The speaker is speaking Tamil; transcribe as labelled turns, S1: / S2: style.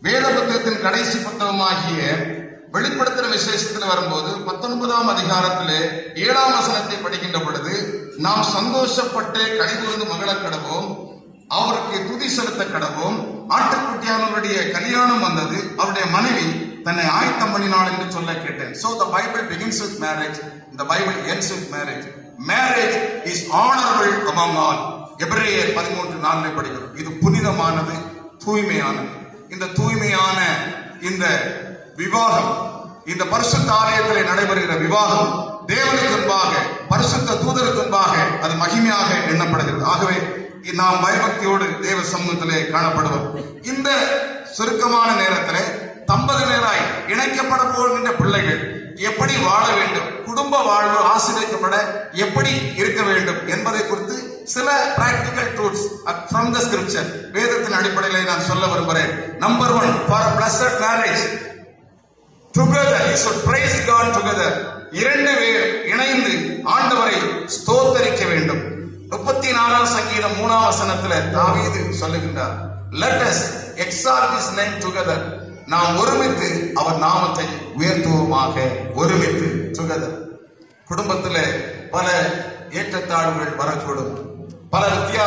S1: வேத புத்தகத்தின் கடைசி புத்தகமாகிய வெளிப்படுத்துற விசேஷத்தில் வரும்போது 19ஆம் அதிகாரத்திலே 7ஆம் வசனத்தை படிக்கின்ற பொழுது, நாம் சந்தோஷப்பட்டு கைகூர்ந்து மகள கடவோம், அவருக்கு துதி செலுத்த கடவோம், ஆட்டுக்குட்டியானவருடைய கல்யாணம் வந்தது, அவருடைய மனைவி தன்னை ஆயத்தம் பண்ணினாள் என்று சொல்ல கேட்டேன். So the Bible begins with marriage, the Bible ends with marriage. Marriage is honorable among all. எபிரேயர் 13:4 படிக்கிறோம். இது புனிதமானது, தூய்மையானது. இந்த தூய்மையான இந்த விவாகம், இந்த பரிசுத்த ஆலயத்திலே நடைபெறுகிற விவாகம் தேவனுக்கு முன்பாக, பரிசுத்த தூதருக்கு முன்பாக அது மகிமையாக எண்ணப்படுகிறது. ஆகவே நாம் பயபக்தியோடு தேவ சமூகத்திலே காணப்படுவோம். இந்த சுருக்கமான நேரத்திலே தம்பதியினராய் இணைக்கப்பட போகின்ற பிள்ளைகள் எப்படி வாழ வேண்டும், குடும்ப வாழ்வு ஆசீர்வதிக்கப்பட எப்படி இருக்க வேண்டும் என்பதை குறித்து சில practical tools from the scripture, வேதத்தின் அடிப்படையிலே நான் சொல்ல விரும்புகிறேன். Number 1, for a blessed marriage, together you should praise God together. 2 பேர் இணைந்து ஆண்டவரை ஸ்தோத்தரிக்க வேண்டும். 34ஆம் சங்கீதம் 3ஆம் வசனத்திலே தாவீது சொல்லுகின்றார், let us exalt his name together. நாம் ஒருமித்து அவர் நாமத்தை உயர்த்துவோமாக. ஒருமித்து, together. குடும்பத்திலே பல ஏற்றத்தாழ்வுகள் வரக்கூடும், பல வித்தியாச